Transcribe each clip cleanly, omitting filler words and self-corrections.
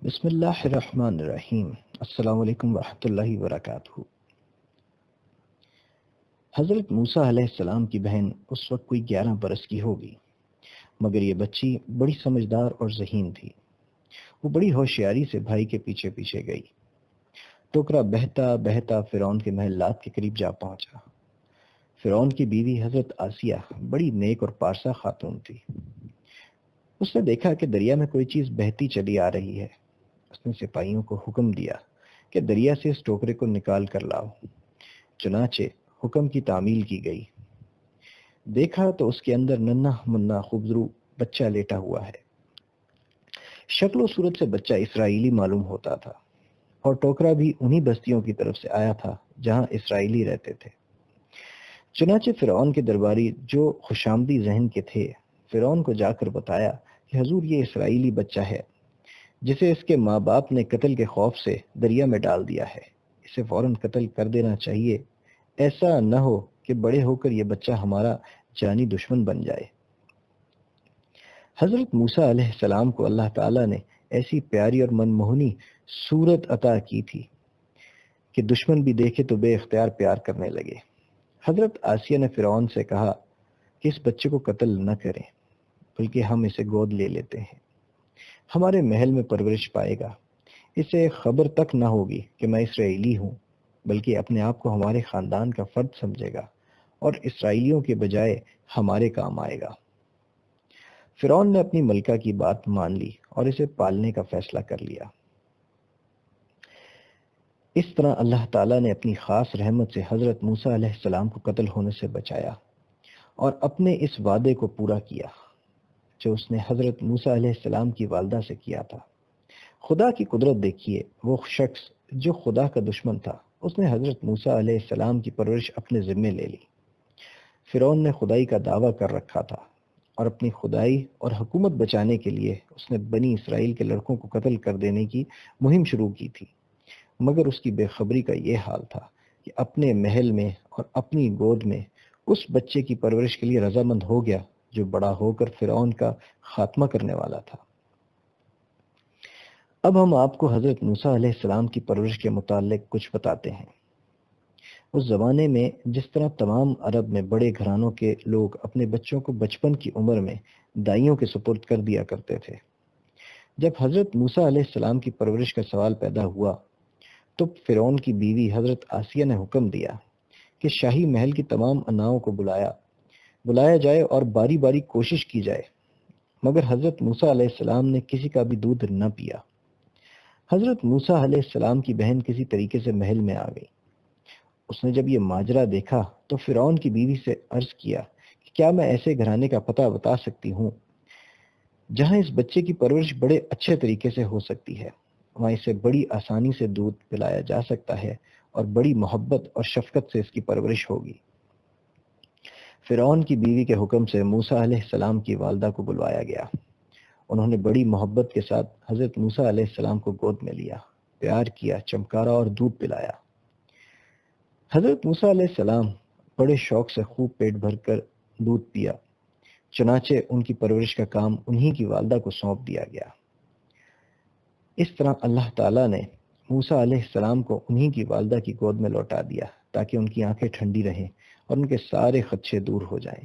بسم اللہ الرحمن الرحیم۔ السلام علیکم ورحمۃ اللہ وبرکاتہ۔ حضرت موسیٰ علیہ السلام کی بہن اس وقت کوئی 11 برس کی ہوگی، مگر یہ بچی بڑی سمجھدار اور ذہین تھی۔ وہ بڑی ہوشیاری سے بھائی کے پیچھے پیچھے گئی۔ ٹوکرا بہتا بہتا فرعون کے محلات کے قریب جا پہنچا۔ فرعون کی بیوی حضرت آسیہ بڑی نیک اور پارسا خاتون تھی۔ اس نے دیکھا کہ دریا میں کوئی چیز بہتی چلی آ رہی ہے۔ اس نے سپاہیوں کو حکم دیا کہ دریا سے اس ٹوکرے کو نکال کر لاؤ۔ چنانچہ حکم کی تعمیل کی گئی۔ دیکھا تو اس کے اندر ننھا منا خوبصورت بچہ لیٹا ہوا ہے۔ شکل و صورت سے بچہ اسرائیلی معلوم ہوتا تھا، اور ٹوکرا بھی انہی بستیوں کی طرف سے آیا تھا جہاں اسرائیلی رہتے تھے۔ چنانچہ فرعون کے درباری جو خوشامدی ذہن کے تھے، فرعون کو جا کر بتایا کہ حضور یہ اسرائیلی بچہ ہے جسے اس کے ماں باپ نے قتل کے خوف سے دریا میں ڈال دیا ہے۔ اسے فوراً قتل کر دینا چاہیے، ایسا نہ ہو کہ بڑے ہو کر یہ بچہ ہمارا جانی دشمن بن جائے۔ حضرت موسیٰ علیہ السلام کو اللہ تعالیٰ نے ایسی پیاری اور منموہنی صورت عطا کی تھی کہ دشمن بھی دیکھے تو بے اختیار پیار کرنے لگے۔ حضرت آسیہ نے فرعون سے کہا کہ اس بچے کو قتل نہ کریں، بلکہ ہم اسے گود لے لیتے ہیں، ہمارے محل میں پرورش پائے گا۔ اسے خبر تک نہ ہوگی کہ میں اسرائیلی ہوں، بلکہ اپنے آپ کو ہمارے خاندان کا فرد سمجھے گا اور اسرائیلیوں کے بجائے ہمارے کام آئے گا۔ فرعون نے اپنی ملکہ کی بات مان لی اور اسے پالنے کا فیصلہ کر لیا۔ اس طرح اللہ تعالیٰ نے اپنی خاص رحمت سے حضرت موسیٰ علیہ السلام کو قتل ہونے سے بچایا اور اپنے اس وعدے کو پورا کیا جو اس نے حضرت موسیٰ علیہ السلام کی والدہ سے کیا تھا۔ خدا کی قدرت دیکھیے، وہ شخص جو خدا کا دشمن تھا، اس نے حضرت موسیٰ علیہ السلام کی پرورش اپنے ذمے لے لی۔ فرعون نے خدائی کا دعویٰ کر رکھا تھا اور اپنی خدائی اور حکومت بچانے کے لیے اس نے بنی اسرائیل کے لڑکوں کو قتل کر دینے کی مہم شروع کی تھی، مگر اس کی بے خبری کا یہ حال تھا کہ اپنے محل میں اور اپنی گود میں اس بچے کی پرورش کے لیے رضامند ہو گیا جو بڑا ہو کر فرعون کا خاتمہ کرنے والا تھا۔ اب ہم آپ کو حضرت موسیٰ علیہ السلام کی پرورش کے متعلق کچھ بتاتے ہیں۔ اس زمانے میں جس طرح تمام عرب میں بڑے گھرانوں کے لوگ اپنے بچوں کو بچپن کی عمر میں دائیوں کے سپرد کر دیا کرتے تھے، جب حضرت موسیٰ علیہ السلام کی پرورش کا سوال پیدا ہوا تو فرعون کی بیوی حضرت آسیہ نے حکم دیا کہ شاہی محل کی تمام اناؤں کو بلایا جائے اور باری باری کوشش کی جائے، مگر حضرت موسیٰ علیہ السلام نے کسی کا بھی دودھ نہ پیا۔ حضرت موسیٰ علیہ السلام کی بہن کسی طریقے سے محل میں آ گئی۔ اس نے جب یہ ماجرا دیکھا تو فرعون کی بیوی سے عرض کیا کہ کیا میں ایسے گھرانے کا پتہ بتا سکتی ہوں جہاں اس بچے کی پرورش بڑے اچھے طریقے سے ہو سکتی ہے، وہاں اسے بڑی آسانی سے دودھ پلایا جا سکتا ہے اور بڑی محبت اور شفقت سے اس کی پرورش ہوگی۔ فرعون کی بیوی کے حکم سے موسیٰ علیہ السلام کی والدہ کو بلوایا گیا۔ انہوں نے بڑی محبت کے ساتھ حضرت موسیٰ علیہ السلام کو گود میں لیا، پیار کیا، چمکارا اور دودھ پلایا۔ حضرت موسیٰ علیہ السلام بڑے شوق سے خوب پیٹ بھر کر دودھ پیا، چنانچہ ان کی پرورش کا کام انہی کی والدہ کو سونپ دیا گیا۔ اس طرح اللہ تعالیٰ نے موسیٰ علیہ السلام کو انہی کی والدہ کی گود میں لوٹا دیا تاکہ ان کی آنکھیں ٹھنڈی رہیں اور ان کے سارے خدشے دور ہو جائیں۔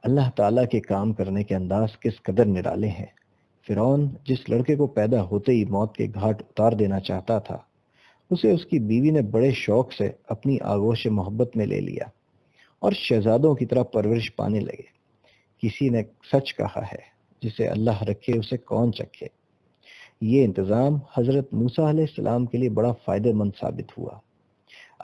اللہ تعالیٰ کے کام کرنے کے انداز کس قدر نرالے ہیں۔ فرعون جس لڑکے کو پیدا ہوتے ہی موت کے گھاٹ اتار دینا چاہتا تھا، اسے اس کی بیوی نے بڑے شوق سے اپنی آغوش محبت میں لے لیا اور شہزادوں کی طرح پرورش پانے لگے۔ کسی نے سچ کہا ہے، جسے اللہ رکھے اسے کون چکھے۔ یہ انتظام حضرت موسیٰ علیہ السلام کے لیے بڑا فائدہ مند ثابت ہوا۔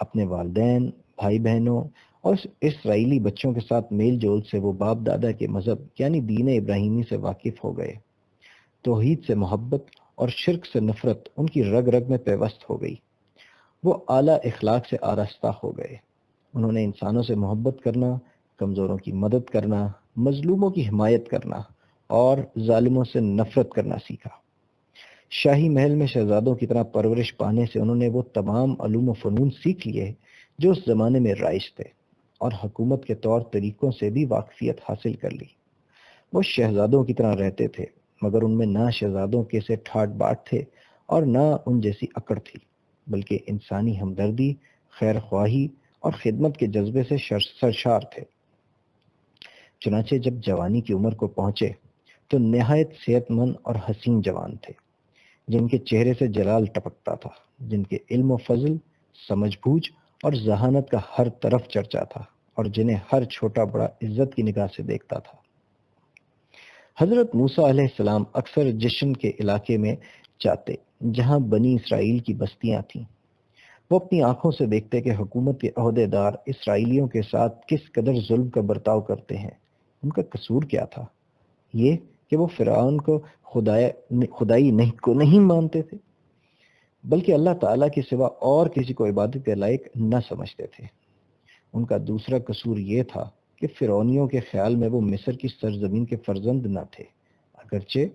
اپنے والدین، بھائی بہنوں اور اسرائیلی بچوں کے ساتھ میل جول سے وہ باپ دادا کے مذہب یعنی دین ابراہیمی سے واقف ہو گئے۔ توحید سے محبت اور شرک سے نفرت ان کی رگ رگ میں پیوست ہو گئی۔ وہ اعلیٰ اخلاق سے آراستہ ہو گئے۔ انہوں نے انسانوں سے محبت کرنا، کمزوروں کی مدد کرنا، مظلوموں کی حمایت کرنا اور ظالموں سے نفرت کرنا سیکھا۔ شاہی محل میں شہزادوں کی طرح پرورش پانے سے انہوں نے وہ تمام علوم و فنون سیکھ لیے جو اس زمانے میں رائج تھے، اور حکومت کے طور طریقوں سے بھی واقفیت حاصل کر لی۔ وہ شہزادوں کی طرح رہتے تھے، مگر ان میں نہ شہزادوں کے سے ٹھاٹ باٹ تھے اور نہ ان جیسی اکڑ تھی، بلکہ انسانی ہمدردی، خیر خواہی اور خدمت کے جذبے سے سرشار تھے۔ چنانچہ جب جوانی کی عمر کو پہنچے تو نہایت صحت مند اور حسین جوان تھے، جن کے چہرے سے جلال ٹپکتا تھا، جن کے علم و فضل، سمجھ بوجھ اور ذہانت کا ہر طرف چرچا تھا، اور جنہیں ہر چھوٹا بڑا عزت کی نگاہ سے دیکھتا تھا۔ حضرت موسیٰ علیہ السلام اکثر جشن کے علاقے میں جاتے جہاں بنی اسرائیل کی بستیاں تھیں۔ وہ اپنی آنکھوں سے دیکھتے کہ حکومت کے عہدے دار اسرائیلیوں کے ساتھ کس قدر ظلم کا برتاؤ کرتے ہیں۔ ان کا قصور کیا تھا؟ یہ کہ وہ فرعون کو خدائی نہیں مانتے تھے، بلکہ اللہ تعالیٰ کے سوا اور کسی کو عبادت کے لائق نہ سمجھتے تھے۔ ان کا دوسرا قصور یہ تھا کہ فرعونیوں کے خیال میں وہ مصر کی سرزمین کے فرزند نہ تھے، اگرچہ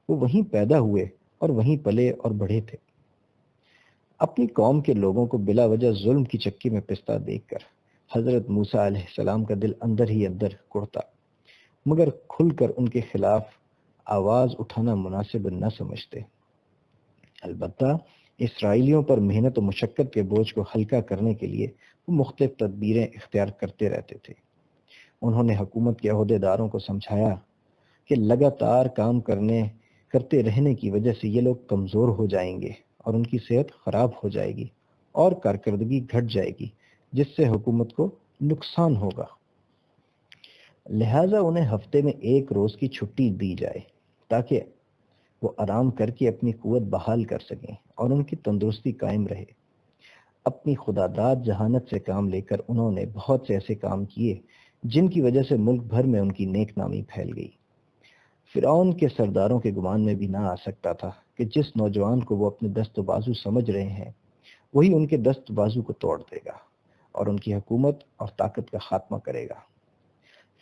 وہ وہیں پیدا ہوئے اور وہیں پلے اور بڑھے تھے۔ اپنی قوم کے لوگوں کو بلا وجہ ظلم کی چکی میں پستا دیکھ کر حضرت موسیٰ علیہ السلام کا دل اندر ہی اندر کڑتا، مگر کھل کر ان کے خلاف آواز اٹھانا مناسب نہ سمجھتے۔ البتہ اسرائیلیوں پر محنت و مشقت کے بوجھ کو ہلکا کرنے کے لیے وہ مختلف تدبیریں اختیار کرتے رہتے تھے۔ انہوں نے حکومت کے عہدے داروں کو سمجھایا کہ لگاتار کام کرتے رہنے کی وجہ سے یہ لوگ کمزور ہو جائیں گے اور ان کی صحت خراب ہو جائے گی اور کارکردگی گھٹ جائے گی، جس سے حکومت کو نقصان ہوگا۔ لہٰذا انہیں ہفتے میں 1 روز کی چھٹی دی جائے تاکہ وہ آرام کر کے اپنی قوت بحال کر سکیں اور ان کی تندرستی قائم رہے۔ اپنی خداداد ذہانت سے کام لے کر انہوں نے بہت سے ایسے کام کیے جن کی وجہ سے ملک بھر میں ان کی نیک نامی پھیل گئی۔ فرعون کے سرداروں کے گمان میں بھی نہ آ سکتا تھا کہ جس نوجوان کو وہ اپنے دست و بازو سمجھ رہے ہیں وہی ان کے دست و بازو کو توڑ دے گا اور ان کی حکومت اور طاقت کا خاتمہ کرے گا۔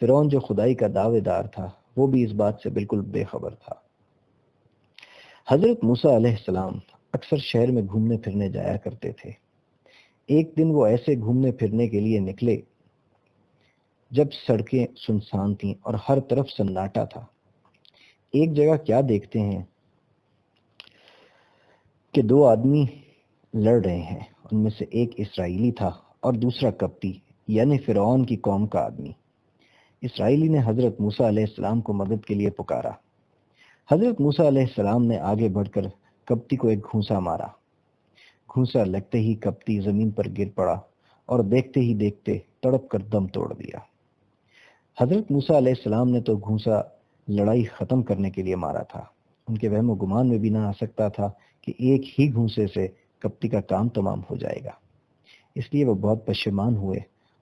فرعون جو خدائی کا دعوے دار تھا وہ بھی اس بات سے بالکل بے خبر تھا۔ حضرت موسیٰ علیہ السلام اکثر شہر میں گھومنے پھرنے جایا کرتے تھے۔ ایک دن وہ ایسے گھومنے پھرنے کے لیے نکلے جب سڑکیں سنسان تھیں اور ہر طرف سناٹا تھا۔ ایک جگہ کیا دیکھتے ہیں کہ 2 آدمی لڑ رہے ہیں، ان میں سے ایک اسرائیلی تھا اور دوسرا قبطی، یعنی فرعون کی قوم کا آدمی۔ اسرائیلی نے حضرت موسیٰ علیہ السلام کو مدد کے لیے پکارا۔ حضرت موسیٰ علیہ السلام نے آگے بڑھ کر قبطی کو ایک گھونسا مارا۔ گھونسا لگتے ہی قبطی زمین پر گر پڑا اور دیکھتے ہی دیکھتے تڑپ کر دم توڑ دیا۔ حضرت موسیٰ علیہ السلام نے تو گھونسا لڑائی ختم کرنے کے لیے مارا تھا، ان کے وہم و گمان میں بھی نہ آ سکتا تھا کہ ایک ہی گھونسے سے قبطی کا کام تمام ہو جائے گا۔ اس لیے وہ بہت پشیمان ہوئے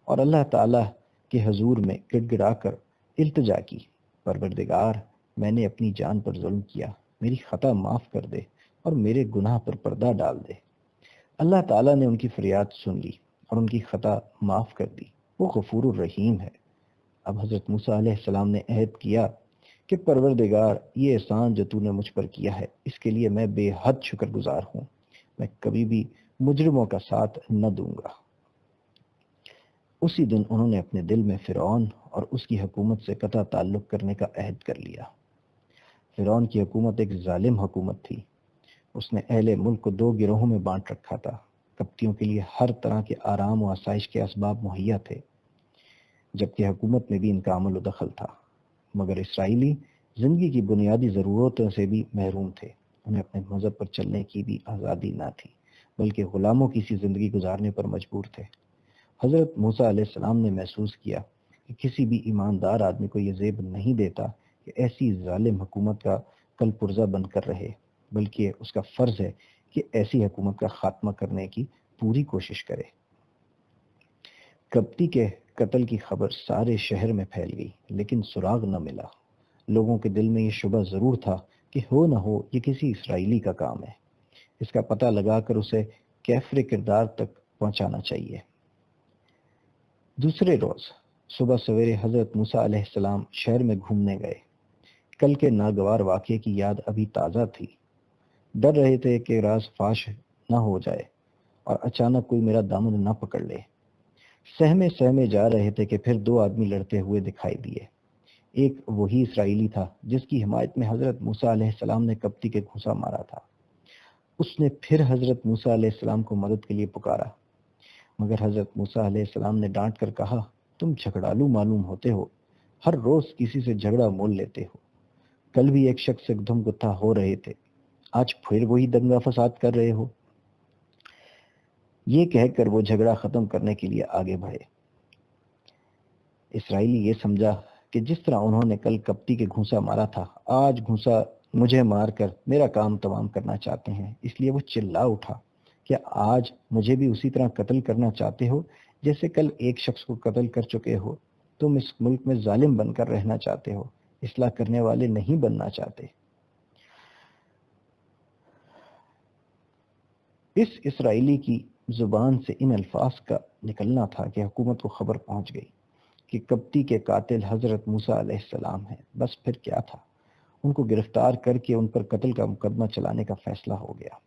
اور اللہ تعالیٰ کے حضور میں گڑ گڑا کر التجا کی، پروردگار، میں نے اپنی جان پر ظلم کیا، میری خطا معاف کر دے اور میرے گناہ پر پردہ ڈال دے۔ اللہ تعالیٰ نے ان کی فریاد سن لی اور ان کی خطا معاف کر دی، وہ غفور الرحیم ہے۔ اب حضرت موسیٰ علیہ السلام نے عہد کیا کہ پروردگار، یہ احسان جو تو نے مجھ پر کیا ہے اس کے لیے میں بے حد شکر گزار ہوں، میں کبھی بھی مجرموں کا ساتھ نہ دوں گا۔ اسی دن انہوں نے اپنے دل میں فرعون اور اس کی حکومت سے قطع تعلق کرنے کا عہد کر لیا۔ فرعون کی حکومت ایک ظالم حکومت تھی۔ اس نے اہل ملک کو 2 گروہوں میں بانٹ رکھا تھا۔ قبطیوں کے لیے ہر طرح کے آرام و آسائش کے اسباب مہیا تھے، جبکہ حکومت میں بھی ان کا عمل و دخل تھا، مگر اسرائیلی زندگی کی بنیادی ضرورتوں سے بھی محروم تھے۔ انہیں اپنے مذہب پر چلنے کی بھی آزادی نہ تھی، بلکہ غلاموں کی سی زندگی گزارنے پر مجبور تھے۔ حضرت موسیٰ علیہ السلام نے محسوس کیا کہ کسی بھی ایماندار آدمی کو یہ زیب نہیں دیتا کہ ایسی ظالم حکومت کا کل پرزہ بن کر رہے، بلکہ اس کا فرض ہے کہ ایسی حکومت کا خاتمہ کرنے کی پوری کوشش کرے۔ قبطی کے قتل کی خبر سارے شہر میں پھیل گئی، لیکن سراغ نہ ملا۔ لوگوں کے دل میں یہ شبہ ضرور تھا کہ ہو نہ ہو یہ کسی اسرائیلی کا کام ہے، اس کا پتہ لگا کر اسے کیفر کردار تک پہنچانا چاہیے۔ دوسرے روز صبح سویرے حضرت موسیٰ علیہ السلام شہر میں گھومنے گئے۔ کل کے ناگوار واقعے کی یاد ابھی تازہ تھی۔ ڈر رہے تھے کہ راز فاش نہ ہو جائے اور اچانک کوئی میرا دامن نہ پکڑ لے۔ سہمے سہمے جا رہے تھے کہ پھر 2 آدمی لڑتے ہوئے دکھائی دیے۔ ایک وہی اسرائیلی تھا جس کی حمایت میں حضرت موسیٰ علیہ السلام نے کپتی کے گھونسا مارا تھا۔ اس نے پھر حضرت موسیٰ علیہ السلام کو مدد کے لیے پکارا، مگر حضرت موسیٰ علیہ السلام نے ڈانٹ کر کہا، تم جھگڑالو معلوم ہوتے ہو، ہر روز کسی سے جھگڑا مول لیتے ہو۔ کل بھی ایک شخص سے دم گتھا ہو رہے تھے، آج پھر وہی دنگا فساد کر رہے ہو۔ یہ کہہ کر وہ جھگڑا ختم کرنے کے لیے آگے بڑھے۔ اسرائیلی یہ سمجھا کہ جس طرح انہوں نے کل کپتی کے گھونسا مارا تھا، آج گھونسا مجھے مار کر میرا کام تمام کرنا چاہتے ہیں، اس لیے وہ چلا اٹھا، کیا آج مجھے بھی اسی طرح قتل کرنا چاہتے ہو جیسے کل ایک شخص کو قتل کر چکے ہو؟ تم اس ملک میں ظالم بن کر رہنا چاہتے ہو، اصلاح کرنے والے نہیں بننا چاہتے۔ اس اسرائیلی کی زبان سے ان الفاظ کا نکلنا تھا کہ حکومت کو خبر پہنچ گئی کہ کپتی کے قاتل حضرت موسیٰ علیہ السلام ہیں۔ بس پھر کیا تھا، ان کو گرفتار کر کے ان پر قتل کا مقدمہ چلانے کا فیصلہ ہو گیا۔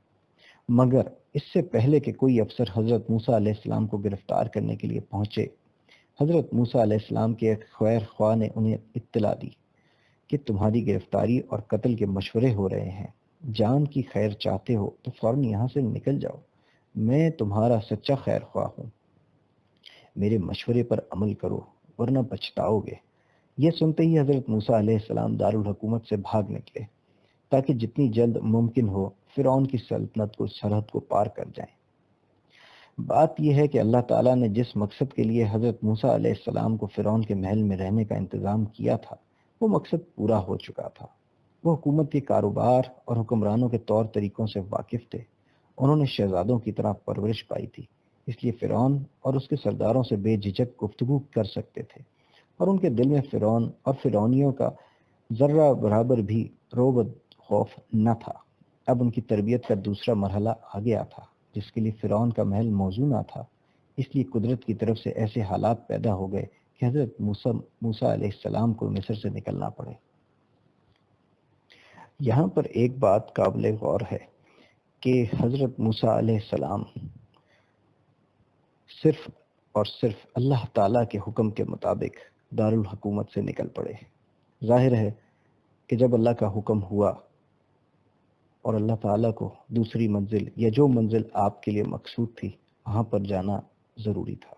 مگر اس سے پہلے کہ کوئی افسر حضرت موسیٰ علیہ السلام کو گرفتار کرنے کے لیے پہنچے، حضرت موسیٰ علیہ السلام کے ایک خیر خواہ نے انہیں اطلاع دی کہ تمہاری گرفتاری اور قتل کے مشورے ہو رہے ہیں، جان کی خیر چاہتے ہو تو فوراً یہاں سے نکل جاؤ، میں تمہارا سچا خیر خواہ ہوں، میرے مشورے پر عمل کرو ورنہ پچھتاؤ گے۔ یہ سنتے ہی حضرت موسیٰ علیہ السلام دارالحکومت سے بھاگ نکلے تاکہ جتنی جلد ممکن ہو فرعون کی سلطنت کو سرحد کو پار کر جائیں۔ بات یہ ہے کہ اللہ تعالیٰ نے جس مقصد کے لیے حضرت موسیٰ علیہ السلام کو فرعون کے محل میں رہنے کا انتظام کیا تھا، وہ مقصد پورا ہو چکا تھا۔ وہ حکومت کے کاروبار اور حکمرانوں کے طور طریقوں سے واقف تھے، انہوں نے شہزادوں کی طرح پرورش پائی تھی، اس لیے فرعون اور اس کے سرداروں سے بے جھجک گفتگو کر سکتے تھے، اور ان کے دل میں فرعون اور فرعونیوں کا ذرہ برابر بھی رعب و خوف نہ تھا۔ اب ان کی تربیت کا دوسرا مرحلہ آ گیا تھا جس کے لیے فرعون کا محل موزوں نہ تھا، اس لیے قدرت کی طرف سے ایسے حالات پیدا ہو گئے کہ حضرت موسیٰ علیہ السلام کو مصر سے نکلنا پڑے۔ یہاں پر ایک بات قابل غور ہے کہ حضرت موسیٰ علیہ السلام صرف اور صرف اللہ تعالیٰ کے حکم کے مطابق دارالحکومت سے نکل پڑے۔ ظاہر ہے کہ جب اللہ کا حکم ہوا اور اللہ تعالیٰ کو دوسری منزل یا جو منزل آپ کے لیے مقصود تھی وہاں پر جانا ضروری تھا۔